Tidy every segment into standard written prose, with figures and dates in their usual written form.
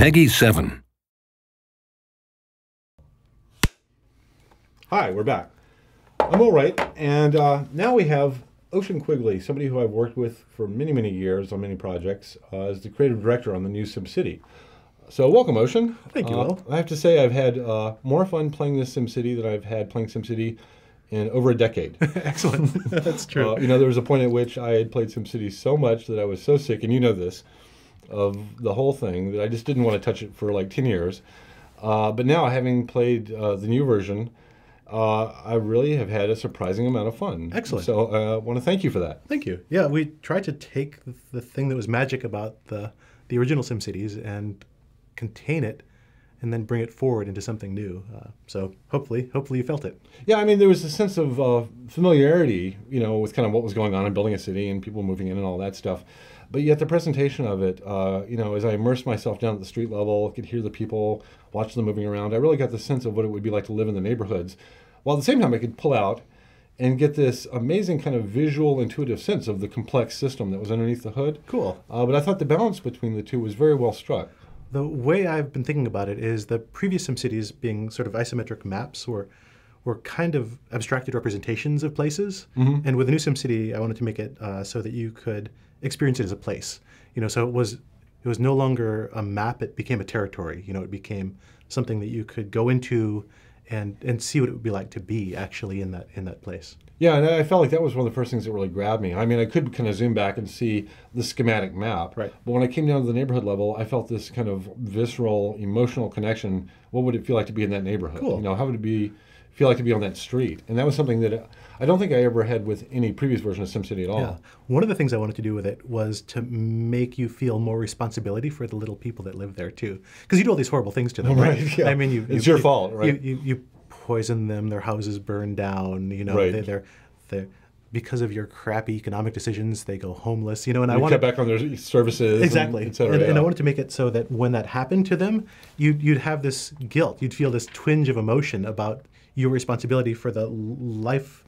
Peggy 7. Hi, we're back. I'm Will Wright, and now we have Ocean Quigley, somebody who I've worked with for many, many years on many projects, as the creative director on the new SimCity. So welcome, Ocean. Thank you, Will. I have to say I've had more fun playing this SimCity than I've had playing SimCity in over a decade. Excellent. That's true. You know, there was a point at which I had played SimCity so much that I was so sick, and you know this, of the whole thing, that I just didn't want to touch it for like 10 years. But now, having played the new version, I really have had a surprising amount of fun. Excellent. So I want to thank you for that. Thank you. Yeah, we tried to take the thing that was magic about the original SimCities and contain it and then bring it forward into something new. So hopefully you felt it. Yeah, I mean, there was a sense of familiarity, you know, with kind of what was going on in building a city and people moving in and all that stuff. But yet the presentation of it, you know, as I immersed myself down at the street level, could hear the people, watch them moving around, I really got the sense of what it would be like to live in the neighborhoods. While at the same time I could pull out and get this amazing kind of visual, intuitive sense of the complex system that was underneath the hood. Cool. But I thought the balance between the two was very well struck. The way I've been thinking about it is the previous SimCities being sort of isometric maps were kind of abstracted representations of places. Mm-hmm. And with the new SimCity, I wanted to make it so that you could experience it as a place. You know, so it was no longer a map, it became a territory. You know, it became something that you could go into and see what it would be like to be actually in that place. Yeah, and I felt like that was one of the first things that really grabbed me. I mean, I could kind of zoom back and see the schematic map, right. But when I came down to the neighborhood level, I felt this kind of visceral, emotional connection. What would it feel like to be in that neighborhood? Cool. You know, how would it feel like to be on that street? And that was something that I don't think I ever had with any previous version of SimCity at all. Yeah. One of the things I wanted to do with it was to make you feel more responsibility for the little people that live there too, because you do all these horrible things to them, right? Yeah. I mean, it's your fault, right? You poison them, their houses burn down. You know, right. they're because of your crappy economic decisions, they go homeless. You know, and you cut back on their services, exactly, et cetera, and I wanted to make it so that when that happened to them, you'd have this guilt, you'd feel this twinge of emotion about your responsibility for the life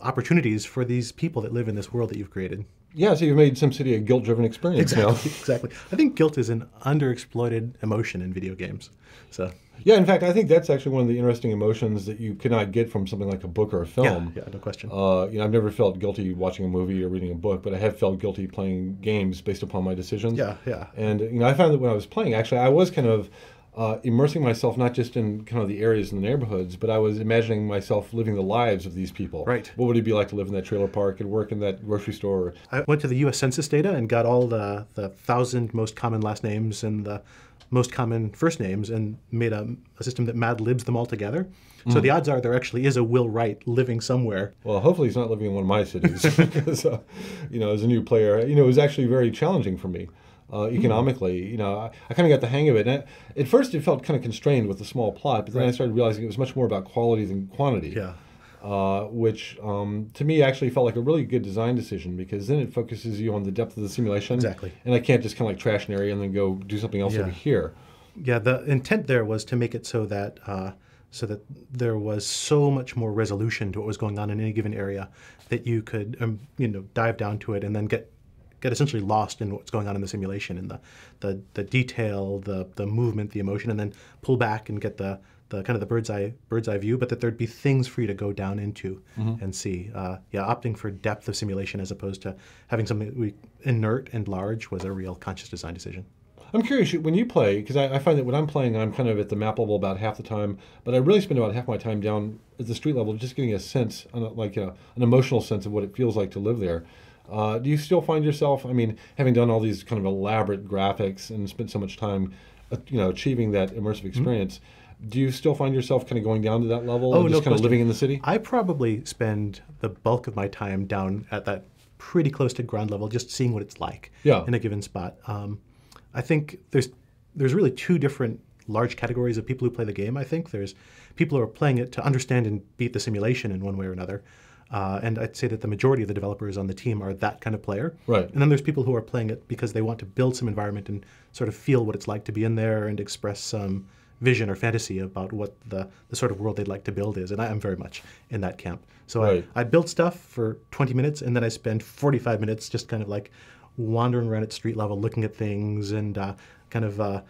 opportunities for these people that live in this world that you've created. Yeah, so you've made SimCity a guilt-driven experience now. Exactly. I think guilt is an underexploited emotion in video games. So. Yeah, in fact, I think that's actually one of the interesting emotions that you cannot get from something like a book or a film. Yeah, no question. You know, I've never felt guilty watching a movie or reading a book, but I have felt guilty playing games based upon my decisions. Yeah. And you know, I found that when I was playing, actually, I was kind of immersing myself not just in kind of the areas in the neighborhoods, but I was imagining myself living the lives of these people. Right. What would it be like to live in that trailer park and work in that grocery store? I went to the U.S. Census data and got all the 1,000 most common last names and the most common first names and made a system that Mad Libs them all together. So the odds are there actually is a Will Wright living somewhere. Well, hopefully he's not living in one of my cities because, you know, as a new player, you know, it was actually very challenging for me. Economically, you know, I kind of got the hang of it. And at first, it felt kind of constrained with the small plot, but then I started realizing it was much more about quality than quantity. Yeah. Which to me actually felt like a really good design decision because then it focuses you on the depth of the simulation. Exactly. And I can't just kind of like trash an area and then go do something else over here. Yeah, the intent there was to make it so that there was so much more resolution to what was going on in any given area that you could you know, dive down to it and then get essentially lost in what's going on in the simulation and the detail, the movement, the emotion, and then pull back and get the kind of the bird's eye view, but that there'd be things for you to go down into and see. Opting for depth of simulation as opposed to having something inert and large was a real conscious design decision. I'm curious, when you play, because I find that when I'm playing, I'm kind of at the map level about half the time, but I really spend about half my time down at the street level just getting a sense, like an emotional sense of what it feels like to live there. Do you still find yourself, I mean, having done all these kind of elaborate graphics and spent so much time, you know, achieving that immersive experience, do you still find yourself kind of going down to that level and just kind of living in the city? I probably spend the bulk of my time down at that pretty close to ground level, just seeing what it's like in a given spot. I think there's really two different large categories of people who play the game, I think. There's people who are playing it to understand and beat the simulation in one way or another. And I'd say that the majority of the developers on the team are that kind of player. Right. And then there's people who are playing it because they want to build some environment and sort of feel what it's like to be in there and express some vision or fantasy about what the sort of world they'd like to build is. And I am very much in that camp. So I build stuff for 20 minutes and then I spend 45 minutes just kind of like wandering around at street level, looking at things and kind of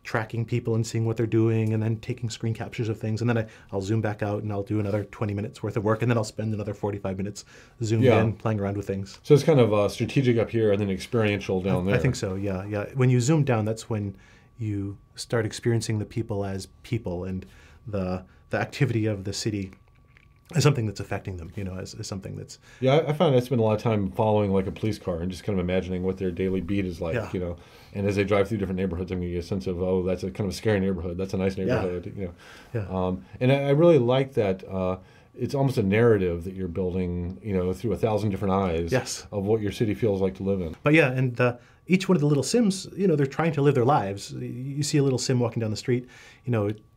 tracking people and seeing what they're doing, and then taking screen captures of things, and then I'll zoom back out and I'll do another 20 minutes worth of work, and then I'll spend another 45 minutes zoomed in playing around with things. So it's kind of strategic up here and then experiential down there. I think so, yeah. When you zoom down, that's when you start experiencing the people as people, and the activity of the city as something that's affecting them, as something that's... Yeah, I found I spend a lot of time following like a police car and just kind of imagining what their daily beat is like, And as they drive through different neighborhoods, I'm going to get a sense of, oh, that's a kind of a scary neighborhood. That's a nice neighborhood, And I really like that it's almost a narrative that you're building, through 1,000 different eyes of what your city feels like to live in. But yeah, and each one of the little Sims, they're trying to live their lives. You see a little Sim walking down the street,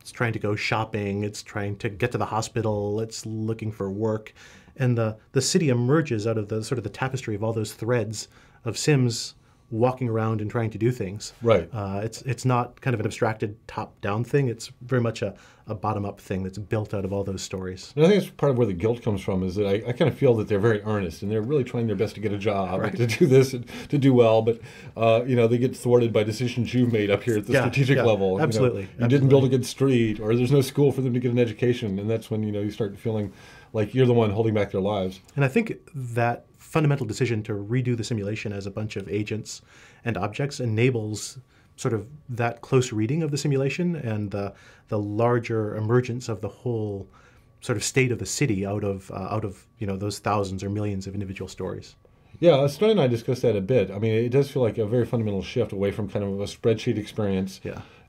it's trying to go shopping, it's trying to get to the hospital, it's looking for work. And the city emerges out of the sort of the tapestry of all those threads of Sims walking around and trying to do things. Right. It's not kind of an abstracted top-down thing. It's very much a bottom-up thing that's built out of all those stories. And I think it's part of where the guilt comes from, is that I kind of feel that they're very earnest and they're really trying their best to get a job and to do this and to do well, but they get thwarted by decisions you've made up here at the strategic level. Absolutely. You didn't build a good street, or there's no school for them to get an education, and that's when you start feeling like you're the one holding back their lives. And I think that fundamental decision to redo the simulation as a bunch of agents and objects enables sort of that close reading of the simulation and the larger emergence of the whole sort of state of the city out of those thousands or millions of individual stories. Yeah, Snow and I discussed that a bit. I mean, it does feel like a very fundamental shift away from kind of a spreadsheet experience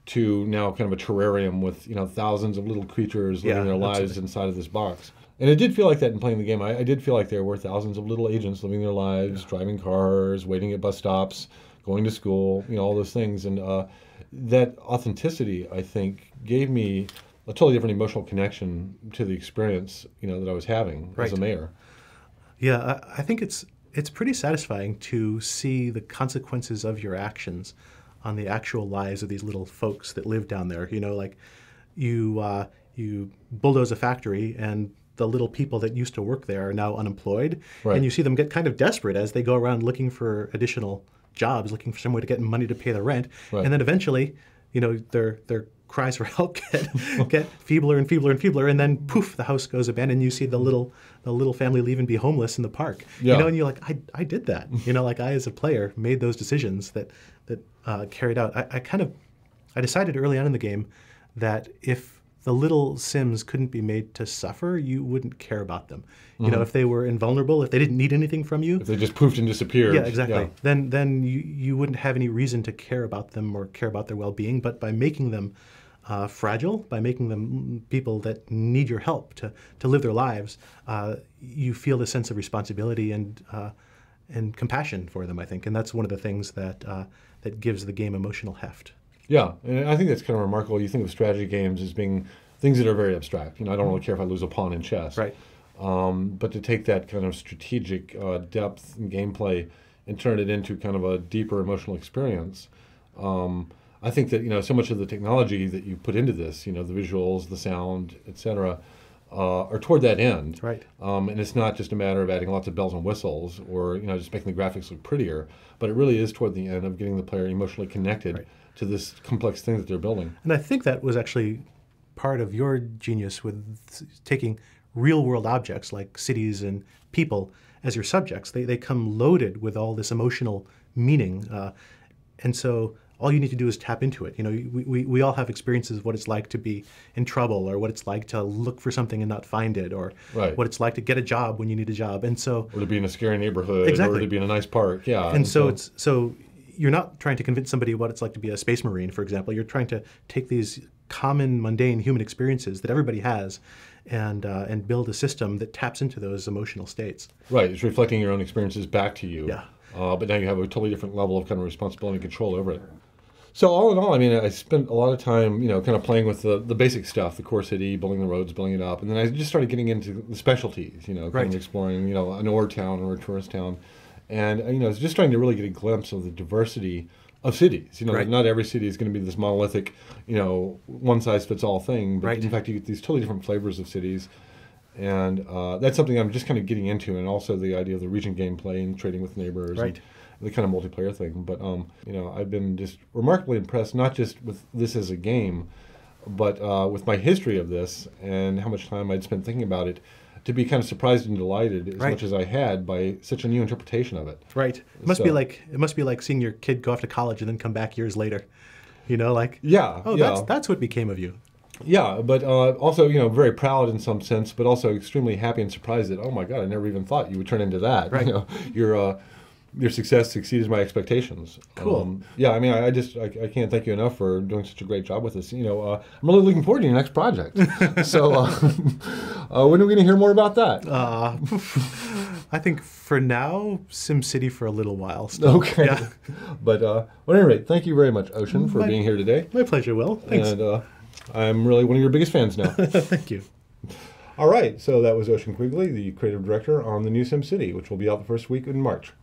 to now kind of a terrarium with thousands of little creatures living their lives inside of this box. And it did feel like that in playing the game. I did feel like there were thousands of little agents living their lives, driving cars, waiting at bus stops, going to school, all those things. And that authenticity, I think, gave me a totally different emotional connection to the experience, that I was having as a mayor. Yeah, I think it's pretty satisfying to see the consequences of your actions on the actual lives of these little folks that live down there. Like you bulldoze a factory, and the little people that used to work there are now unemployed. Right. And you see them get kind of desperate as they go around looking for additional jobs, looking for some way to get money to pay the rent. Right. And then eventually, their cries for help get feebler and feebler and feebler, and then poof, the house goes abandoned. You see the little family leave and be homeless in the park. Yeah. And you're like, I did that. Like I as a player made those decisions that carried out. I decided early on in the game that if the little Sims couldn't be made to suffer, you wouldn't care about them. If they were invulnerable, if they didn't need anything from you. If they just poofed and disappeared. Yeah, exactly. Yeah. Then you wouldn't have any reason to care about them or care about their well-being. But by making them fragile, by making them people that need your help to live their lives, you feel a sense of responsibility and compassion for them, I think. And that's one of the things that gives the game emotional heft. Yeah, and I think that's kind of remarkable. You think of strategy games as being things that are very abstract. I don't really care if I lose a pawn in chess. Right. But to take that kind of strategic depth and gameplay and turn it into kind of a deeper emotional experience, I think that so much of the technology that you put into this, the visuals, the sound, etc., are toward that end. Right. And it's not just a matter of adding lots of bells and whistles or just making the graphics look prettier, but it really is toward the end of getting the player emotionally connected to this complex thing that they're building. And I think that was actually part of your genius with taking real-world objects like cities and people as your subjects. They come loaded with all this emotional meaning, and so all you need to do is tap into it. We all have experiences of what it's like to be in trouble, or what it's like to look for something and not find it, or what it's like to get a job when you need a job, and so or to be in a scary neighborhood, or to be in a nice park. Yeah, and so you're not trying to convince somebody what it's like to be a space marine, for example. You're trying to take these common, mundane human experiences that everybody has and build a system that taps into those emotional states. Right. It's reflecting your own experiences back to you. Yeah. But now you have a totally different level of kind of responsibility and control over it. So all in all, I spent a lot of time, kind of playing with the basic stuff, the core city, building the roads, building it up. And then I just started getting into the specialties, kind of exploring, an ore town or a tourist town. And, I was just trying to really get a glimpse of the diversity of cities. Not every city is going to be this monolithic, one-size-fits-all thing. But in fact, you get these totally different flavors of cities. And that's something I'm just kind of getting into. And also the idea of the region gameplay and trading with neighbors. Right. the kind of multiplayer thing. But you know, I've been just remarkably impressed, not just with this as a game, but with my history of this and how much time I'd spent thinking about it, to be kind of surprised and delighted as much as I had by such a new interpretation of it. Right. It must be like seeing your kid go off to college and then come back years later. You know, like, that's what became of you. Yeah, but also, you know, very proud in some sense, but also extremely happy and surprised that, oh my God, I never even thought you would turn into that. Right. You know, your success exceeded my expectations. Cool. Yeah, I mean, I can't thank you enough for doing such a great job with this. You know, I'm really looking forward to your next project. So, when are we going to hear more about that? I think for now, SimCity for a little while still. Okay. Yeah. But at any rate, thank you very much, Ocean, for being here today. My pleasure, Will. Thanks. And I'm really one of your biggest fans now. Thank you. All right, so that was Ocean Quigley, the creative director on the new SimCity, which will be out the first week in March.